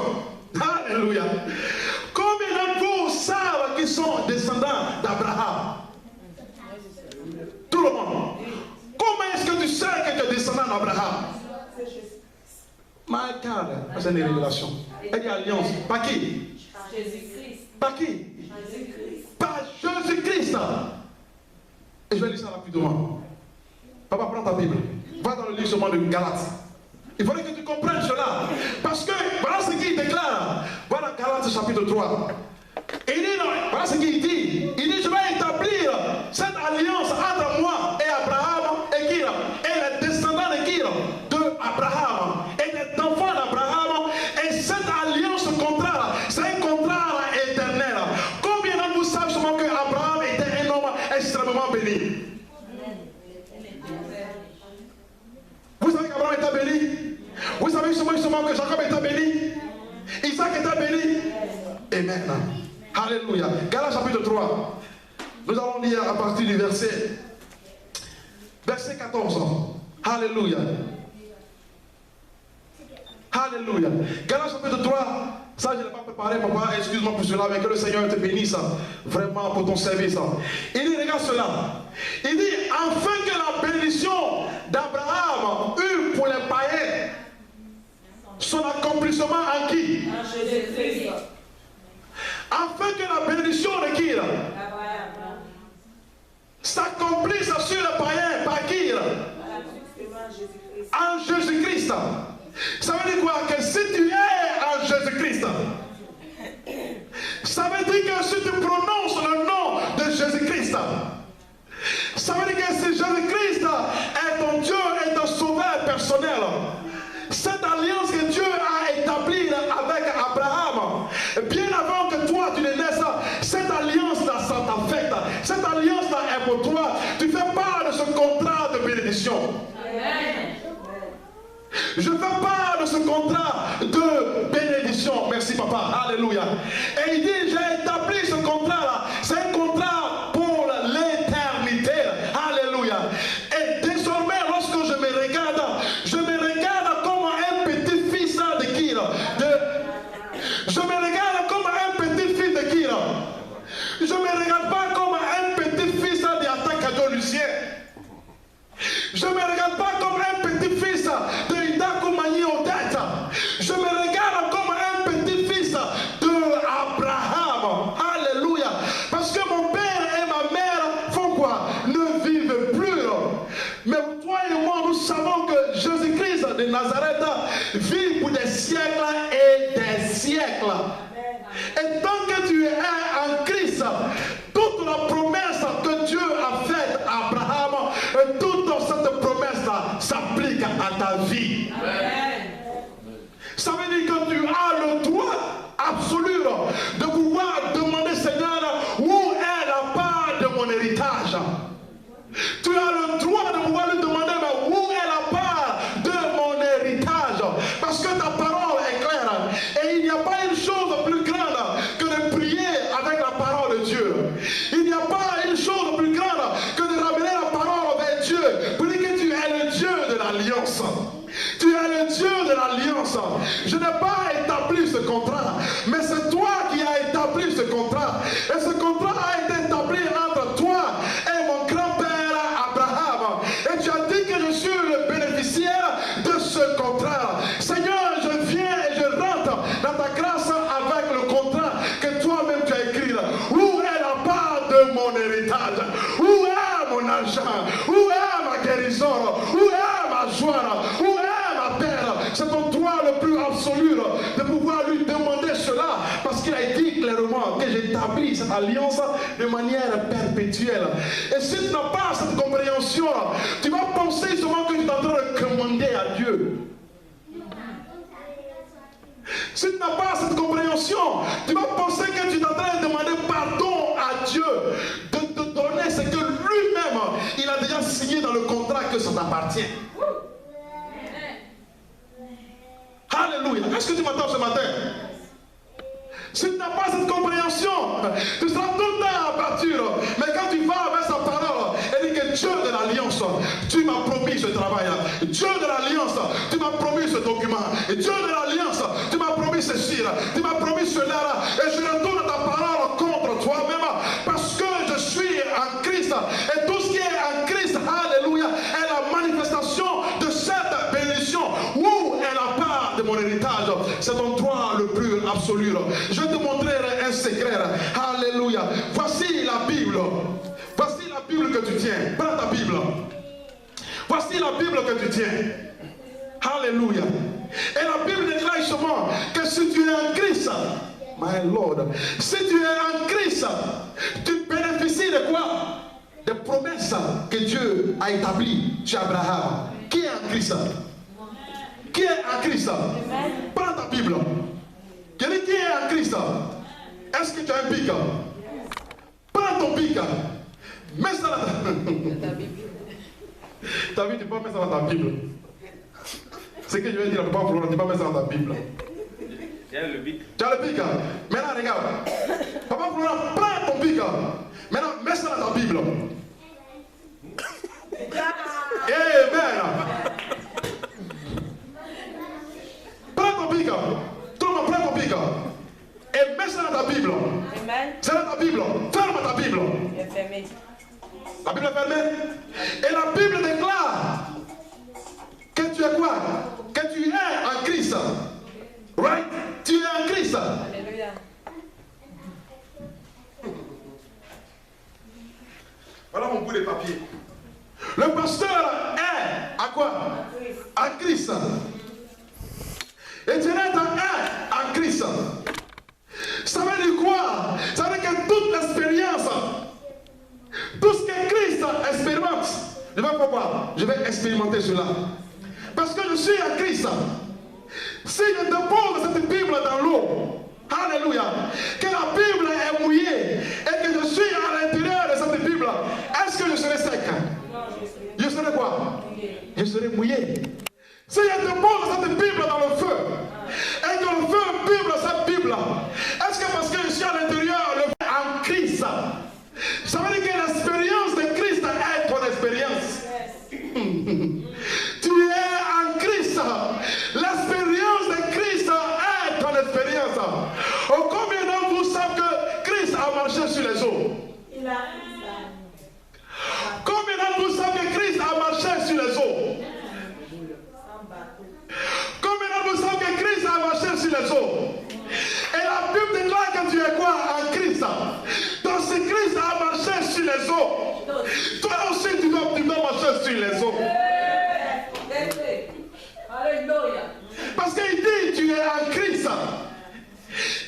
Alléluia. Combien d'entre vous savent qu'ils sont descendants d'Abraham? Tout le monde. Comment est-ce que tu sais que tu es descendant d'Abraham? My God, c'est une révélation. Et une alliance. Par qui? Jésus-Christ. Par qui? Jésus-Christ. Par Jésus-Christ. Et je vais lire ça rapidement. Papa, prends ta Bible. Va dans le livre seulement de Galates. Il faudrait que tu comprennes cela. Parce que voilà ce qu'il déclare. Voilà Galates chapitre 3. Et il dit, voilà ce qu'il dit. Il dit, je vais établir cette alliance entre moi et Abraham et qui? Et les descendants de qui? De Abraham. Et les enfants d'Abraham. Et cette alliance, ce contrat, c'est un contrat éternel. Combien d'entre vous savent seulement que Abraham était un homme extrêmement béni? Vous savez qu'Abraham était béni? Vous savez seulement que Jacob était béni? Isaac était béni? Amen. Alléluia. Galates chapitre 3. Nous allons lire à partir du verset 14. Alléluia. Alléluia. Galates chapitre 3. Ça, je ne l'ai pas préparé, papa. Excuse-moi pour cela, mais que le Seigneur te bénisse vraiment pour ton service. Il dit, regarde cela. Il dit, afin que la bénédiction d'Abraham eut pour les païens son accomplissement en qui? En Jésus-Christ. Afin que la bénédiction de qui? S'accomplisse sur les païens par qui? En Jésus-Christ. Ça veut dire quoi? Que si tu es en Jésus-Christ, ça veut dire que si tu prononces le nom de Jésus-Christ, ça veut dire que si Jésus-Christ est ton Dieu et ton sauveur personnel, cette alliance que Dieu a établie avec Abraham, bien avant que toi tu ne naisses, cette alliance-là, ça t'affecte. Cette alliance-là est pour toi. Tu fais part de ce contrat de bénédiction. Amen. Je fais part de ce contrat de bénédiction. Merci papa. Alléluia. Et il dit, j'ai établi ce contrat-là. C'est un contrat pour l'éternité. Alléluia. Et désormais, lorsque je me regarde comme un petit-fils de qui? Je me regarde comme un petit-fils de qui? Je ne me regarde pas comme un petit-fils d'Attaque Lucien. Je ne me regarde pas comme un petit-fils de Idakumani Odette. Je me regarde comme un petit-fils d'Abraham. Alléluia. Parce que mon père et ma mère font quoi? Ne vivent plus. Mais toi et moi, nous savons que Jésus-Christ de Nazareth vit pour des siècles et des siècles. Et tant que tu es en Christ, toute la promesse que Dieu a faite à Abraham, toute cette promesse-là s'applique à ta vie. Amen. Ça veut dire que tu as le droit absolu de pouvoir demander, Seigneur, où est la part de mon héritage? Tu as le droit de pouvoir lui demander, mais où est la part de mon héritage? Parce que ta parole est claire. Et il n'y a pas une chose plus grande que de prier avec la parole de Dieu. Il n'y a pas une chose plus grande que de ramener la parole vers Dieu. Pour dire que tu es le Dieu de l'alliance. Tu es le Dieu de l'alliance. Je n'ai pas établi ce contrat, mais c'est toi qui as établi ce contrat. Et ce contrat a été établi entre toi et mon grand-père Abraham. Et tu as dit que je suis le bénéficiaire de ce contrat. Seigneur, je viens et je rentre dans ta grâce avec le contrat que toi-même tu as écrit. Où est la part de mon héritage? Où est mon argent? Où est ma guérison? Où est ma joie? Où est ma paix? C'est ton droit le plus absolu de pouvoir lui demander cela, parce qu'il a dit clairement que j'établis cette alliance de manière perpétuelle. Et si tu n'as pas cette compréhension, tu vas penser souvent que tu es en train de commander à Dieu. Si tu n'as pas cette compréhension, tu vas penser que tu es en train de demander pardon à Dieu, de te donner ce que lui-même, il a déjà signé dans le contrat que ça t'appartient. Alléluia. Est-ce que tu m'entends ce matin? Si tu n'as pas cette compréhension, tu seras tout le temps à partir. Mais quand tu vas avec sa parole, elle dit que Dieu de l'alliance, tu m'as promis ce travail. Dieu de l'alliance, tu m'as promis ce document. Et Dieu de l'alliance, tu m'as promis ceci. Tu m'as promis cela. Et je retourne ta parole contre toi-même. Parce que je suis en Christ. Et tout ce qui est en Christ, alléluia, est la manifestation de cette bénédiction. Où est la part de mon héritage? C'est ton droit le plus absolu. Je vais te montrer un secret. Alléluia. Voici la Bible. Voici la Bible que tu tiens. Prends ta Bible. Voici la Bible que tu tiens. Alléluia. Et la Bible déclare justement que si tu es en Christ, my Lord, si tu es en Christ, tu bénéficies de quoi? Des promesses que Dieu a établies chez Abraham. Qui est en Christ? Qui est en Christ? Prends ta Bible. Qui est en Christ? Est-ce que tu as un pic? Prends ton pic. Mets ça dans ta Bible. Ta Bible, tu peux mettre ça dans ta Bible. C'est ce que je vais dire à Papa Florent, tu peux mettre ça dans ta Bible. Tu as le pic. Tu as le pic. Maintenant, regarde. Papa Florent, prends ton pic. Maintenant, mets ça dans ta Bible. Amen. Prends ton pic. Tout le monde prend ton pic. Et mets ça dans ta Bible. Amen. C'est dans ta Bible. Ferme ta Bible. La Bible est fermée. Et la Bible déclare que tu es quoi? Que tu es en Christ. Right? Tu es en Christ. Alléluia. Voilà mon bout de papier. Le pasteur est à quoi? En Christ. Et tu es en Christ. Ça veut dire quoi? Ça veut dire que toute l'expérience, tout ce que Christ expérimente, je vais faire quoi? Je vais expérimenter cela. Parce que je suis en Christ. Si je dépose cette Bible dans l'eau, alléluia, que la Bible est mouillée et que je suis à l'intérieur de cette Bible, est-ce que je serai sec? Je serai quoi? Je serai mouillé. Si je dépose cette Bible dans le feu, et que le feu Bible cette Bible, est-ce que parce que je suis à l'intérieur, le feu en Christ, ça veut dire que l'expérience de Christ est ton expérience? Tu es en Christ. L'expérience de Christ est ton expérience. Oh, combien d'entre vous savent que Christ a marché sur les eaux? Combien d'entre vous savent que Christ a marché sur les eaux? Combien d'entre vous savent que Christ a marché sur les eaux? Et la Bible déclare que tu es quoi en Christ? Donc si Christ a marché sur les eaux, toi aussi tu dois marcher sur les eaux. Alléluia. Parce qu'il dit tu es en Christ.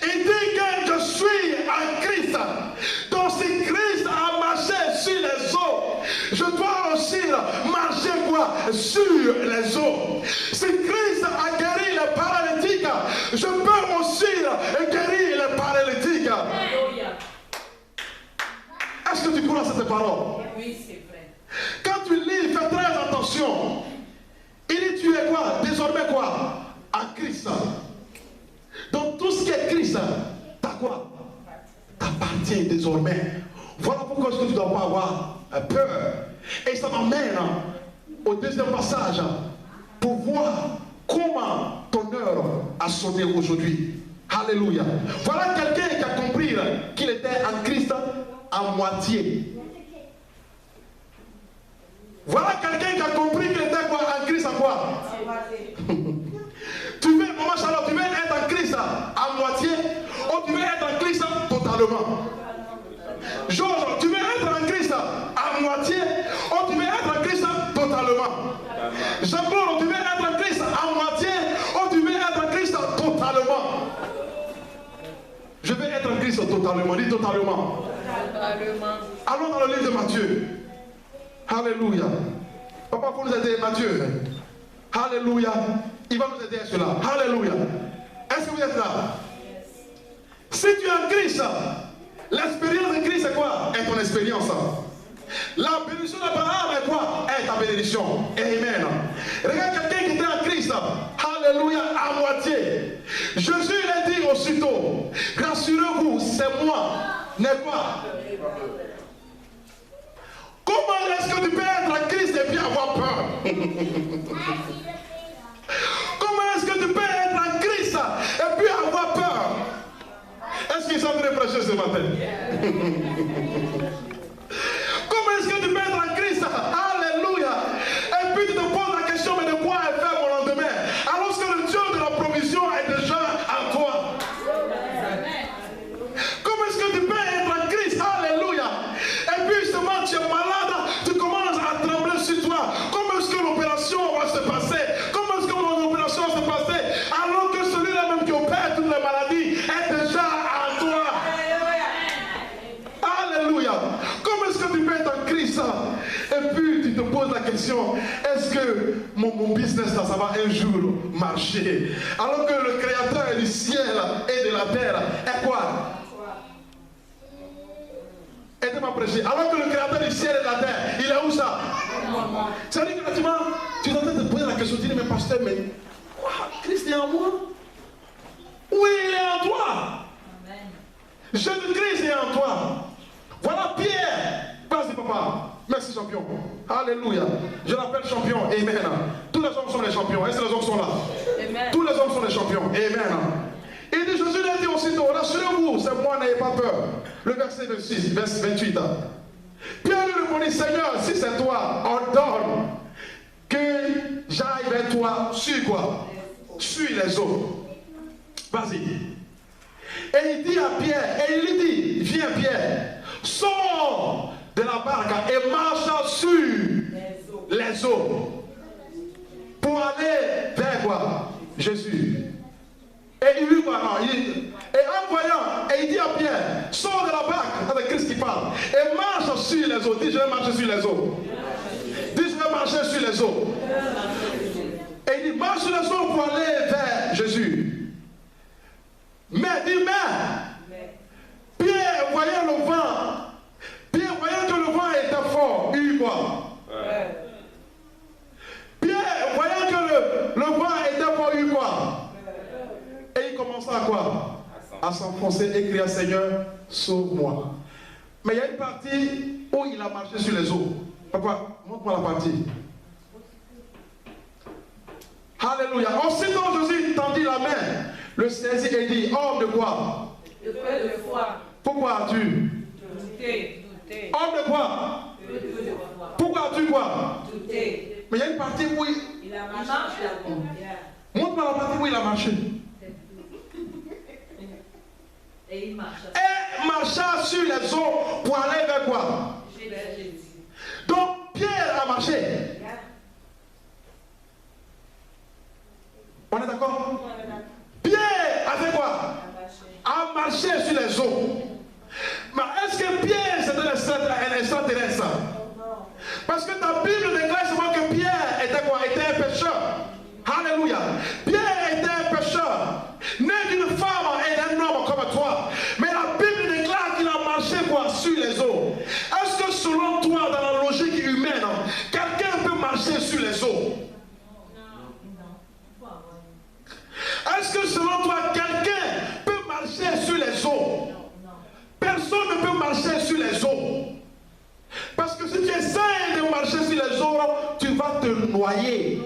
Il dit que je suis en Christ. Donc si Christ a marché sur les eaux, je dois aussi marcher quoi? Sur cette parole. Oui, c'est vrai. Quand tu lis, fais très attention. Il dit tu es quoi? Désormais quoi? En Christ. Donc tout ce qui est Christ, t'as quoi? T'appartient désormais. Voilà pourquoi tu ne dois pas avoir peur. Et ça m'amène au deuxième passage pour voir comment ton heure a sonné aujourd'hui. Alléluia. Voilà quelqu'un qui a compris qu'il était en Christ à moitié. Voilà quelqu'un qui a compris qu'il était quoi? En Christ à quoi? Tu veux, maman Charlotte, tu veux être en Christ à moitié ou tu veux être en Christ totalement? Georges, tu veux être en Christ à moitié ou tu veux être en Christ totalement? Jean-Paul, tu veux être en Christ à moitié ou tu veux être en Christ totalement? Je vais être en Christ totalement. Dis totalement. Totalement. Allons dans le livre de Matthieu. Alléluia. Papa, pour nous aider, Matthieu. Alléluia. Il va nous aider à cela. Alléluia. Est-ce que vous êtes là? Si tu es en Christ, l'expérience de Christ, c'est quoi? Est ton expérience. La bénédiction d'Abraham est quoi? Est ta bénédiction. Amen. Regarde quelqu'un qui était en Christ. Alléluia, à moitié. Jésus l'a dit aussitôt. Rassurez-vous, c'est moi. N'est pas. Comment est-ce que tu peux être en Christ et puis avoir peur? Comment est-ce que tu peux être en Christ et puis avoir peur? Est-ce qu'ils sont très prêchés ce matin? Comment est-ce que tu peux être en Christ? Alléluia. Et puis tu te poses la question, mais de quoi elle fait mon lendemain? Alors que le Dieu de la provision est déjà en toi. Comment est-ce que tu peux être en Christ? Alléluia. Et puis justement tu es malade, tu commences à trembler sur toi. Comment est-ce que l'opération va se passer? Comment est-ce que mon opération va se passer? Alors que celui-là même qui opère toutes les maladies est déjà en toi. Alléluia. Comment est-ce que tu peux être en Christ? Et puis tu te poses la question, est-ce que mon business là, ça va un jour marcher? Alors que le créateur du ciel et de la terre est quoi? Aidez-moi à prêcher. Alors que le créateur du ciel et de la terre, il est où ça? C'est-à-dire que tu es en train de te poser la question, tu dis, mais pasteur, mais quoi? Christ est en moi? Oui, il est en toi. Jésus-Christ est en toi. Voilà Pierre. Vas-y papa. Merci champion. Alléluia. Je l'appelle champion. Amen. Tous les hommes sont des champions. Est-ce que les hommes sont là? Amen. Tous les hommes sont des champions. Amen. Il dit, Jésus l'a dit aussitôt, rassurez-vous, c'est moi, n'ayez pas peur. Le verset 26, verset 28. Pierre lui répondit, Seigneur, si c'est toi, ordonne que j'aille vers toi. Suis quoi? Suis les eaux. Vas-y. Et il dit à Pierre, et il lui dit, viens Pierre, sors de la barque et marche sur les eaux. Pour aller vers quoi? Jésus. Et il lui voit, et en voyant, et il dit à Pierre, sors de la barque, c'est Christ qui parle, et marche sur les eaux. Dis, je vais marcher sur les eaux. Dis, je vais marcher sur les eaux. Et il dit, marche sur les eaux pour aller vers Jésus. Mais, dis, mais, Pierre, voyant le vent, Pierre, voyant que le vent était fort, il eut quoi? Pierre, voyant que le vent était fort, il eut quoi? Et il commença à quoi? À s'enfoncer et crier, Seigneur, sauve-moi. Mais il y a une partie où il a marché sur les eaux. Papa, montre-moi la partie. Alléluia. Aussitôt Jésus tendit la main, le saisit et dit, homme de quoi? De peu de foi. Pourquoi as-tu? Douter. Homme de quoi? Peu de foi. Pourquoi as-tu quoi? Douter. Mais il y a une partie où Il a marché d'abord. montre-moi la partie où il a marché. Et il marche. Et marcha sur les eaux pour aller vers quoi? Jésus. Donc Pierre a marché. On est d'accord? Pierre a fait quoi? A marché sur les eaux. Mais est-ce que Pierre c'était un extraterrestre? Parce que ta Bible déclare souvent que Pierre était quoi? Était un pécheur. Alléluia. Pierre était un pécheur, né d'une femme et d'un homme comme toi. Mais la Bible déclare qu'il a marché quoi? Sur les eaux. Est-ce que marcher sur les eaux? Est-ce que selon toi, quelqu'un peut marcher sur les eaux? Personne ne peut marcher sur les eaux. Parce que si tu essaies de marcher sur les eaux, tu vas te noyer.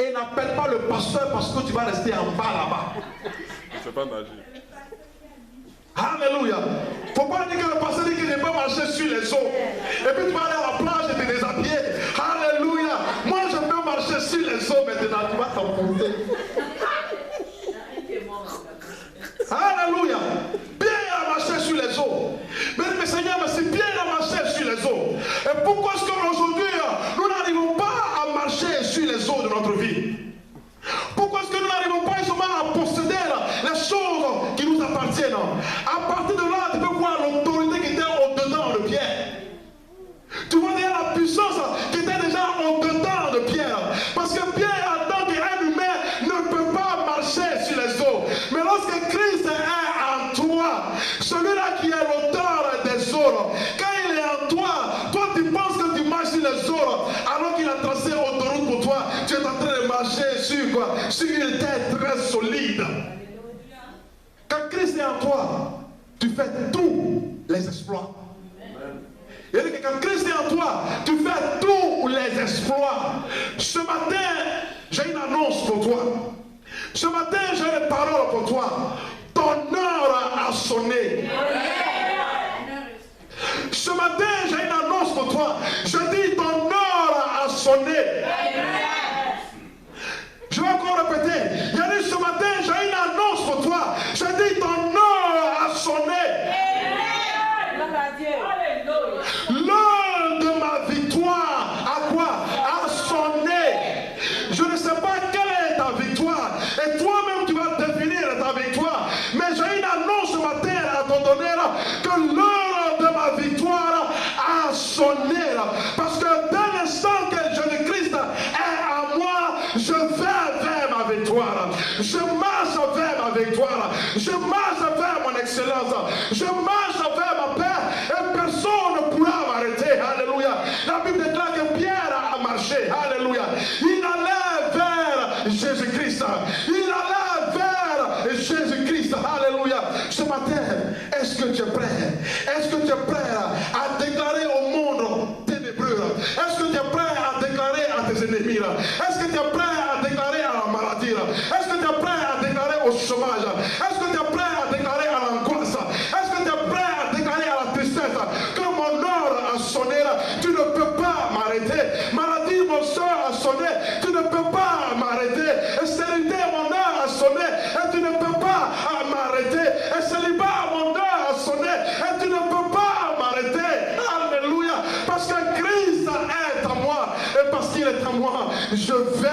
Et n'appelle pas le pasteur parce que tu vas rester en bas là-bas. Je ne sais pas nager. Alléluia. Il ne faut pas dire que le pasteur dit que je peux marcher sur les eaux. Et puis tu vas aller à la plage et te déshabiller. Alléluia. Moi je peux marcher sur les eaux maintenant. Tu vas t'enfoncer. Alléluia. Pierre a marché sur les eaux. Mais Seigneur, mais si Pierre a marché sur les eaux, et pourquoi est-ce qu'aujourd'hui nous n'arrivons pas à marcher sur les eaux de notre vie? Pourquoi est-ce que nous n'arrivons pas justement à posséder les choses qui nous appartiennent? À partir de là, tu peux voir l'autorité qui était au-dedans de Pierre. Tu vois déjà la puissance qui était déjà au-dedans de Pierre. Parce que Pierre, en tant qu'un humain, ne peut pas marcher sur les eaux. Mais lorsque Christ est en toi, celui-là qui est l'auteur des eaux, quand il est en toi, toi tu penses que tu marches sur les eaux, alors qu'il a tracé autoroute pour toi, tu es en train de marcher sur quoi? Sur une terre très solide. Quand Christ est en toi, tu fais tous les exploits. Il dit que quand Christ est en toi, tu fais tous les exploits. Ce matin, j'ai une annonce pour toi. Ce matin, j'ai une parole pour toi. Ton heure a sonné. Ce matin, j'ai une annonce pour toi. Je dis ton heure a sonné. Je vais encore répéter. Il a dit ce matin, j'ai une annonce pour toi. Je dis ton heure a sonné. L'heure de ma victoire à quoi? A sonné. Je ne sais pas quelle est ta victoire. Et toi-même tu vas définir ta victoire. Mais j'ai une annonce ce matin à te donner que l'heure de ma victoire a sonné. Parce que dès l'instant que Jésus-Christ est en moi, je vais vers ma victoire. Je marche vers ma victoire. Je marche vers mon excellence. Je marche vers ma paix. Et personne ne pourra m'arrêter. Alléluia. La Bible déclare que Pierre a marché. Alléluia. Il allait vers Jésus-Christ. Il allait vers Jésus-Christ. Alléluia. Ce matin, est-ce que tu es prêt? Est-ce que tu es prêt à déclarer au monde ténébreux? Est-ce que tu es prêt à déclarer à tes ennemis? Est-ce que tu es prêt à déclarer à la maladie? Est-ce que tu es prêt à déclarer au chômage? Est-ce que tu es prêt à déclarer à l'angoisse? Est-ce que tu es prêt à déclarer à la tristesse que mon heure a sonné? Tu ne peux pas m'arrêter. Maladie, mon soeur a sonné. Tu ne peux pas m'arrêter. Stérilité, mon heure a sonné. Et tu ne peux pas m'arrêter. Et célibat, mon heure a sonné. Et tu ne peux pas m'arrêter. Alléluia. Parce que Christ est en moi. Et parce qu'il est en moi, je vais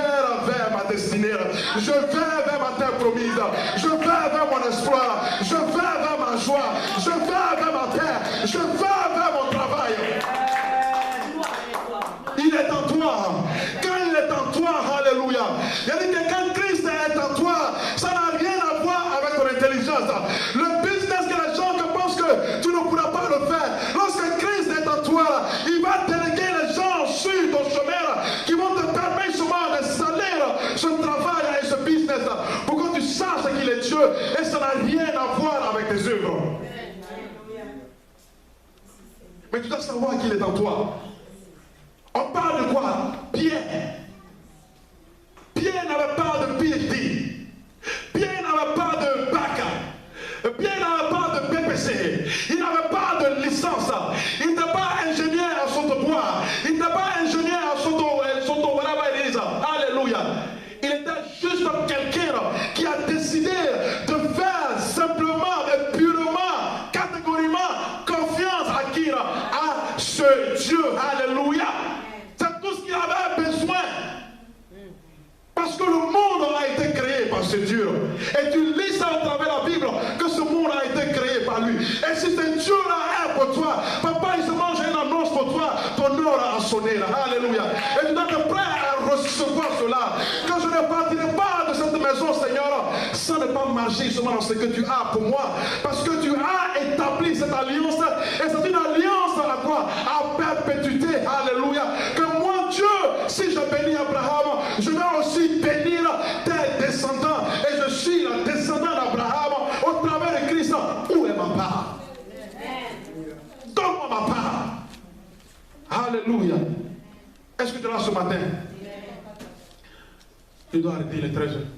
vers ma destinée. Je vais vers ma terre promise. Je vais vers mon espoir. Je vais vers ma joie. Je vais vers ma terre. Je vais vers mon travail. Il est en toi. Quand il est en toi, alléluia. Il a dit que quand Christ est en toi, ça n'a rien à voir avec ton intelligence. Le business que les gens pensent que tu ne pourras pas le faire. Lorsque Christ est en toi, il va déléguer les gens sur ton chemin qui vont te permettre justement d'installer ce travail et ce business pour que tu saches qu'il est Dieu et ça n'a rien à voir avec tes œuvres. Mais tu dois savoir qu'il est en toi. On parle de quoi? Pierre. Pierre n'avait pas de PhD. Pierre n'avait pas de bac. Pierre n'avait pas de BPC. Il n'avait pas de licence. Il n'était pas ingénieur à Sotobois. Il n'était pas ingénieur à Soto Alléluia. Il était juste quelqu'un qui a décidé de faire simplement et purement, catégoriquement confiance à qui? À ce Dieu. Alléluia. C'est tout ce qu'il avait besoin. Parce que le monde a été créé par ce Dieu. Et tu lis ça à travers la Bible, que ce monde a été créé par lui. Et si ce Dieu-là est pour toi, papa, il se mange une annonce pour toi, ton heure a sonné là. Alléluia. Et tu dois être prêt à recevoir cela. Quand je ne partirai pas de cette maison, Seigneur, sans ne pas marcher justement dans ce que tu as pour moi. Parce que tu as établi cette alliance. Et c'est une alliance à quoi? À perpétuité. Alléluia. Que moi, Dieu, si je bénis je vais aussi bénir tes descendants. Et je suis le descendant d'Abraham au travers de Christ. Où est ma part? Donne-moi ma part. Alléluia. Est-ce que tu es là ce matin? Tu dois arrêter les 13 heures.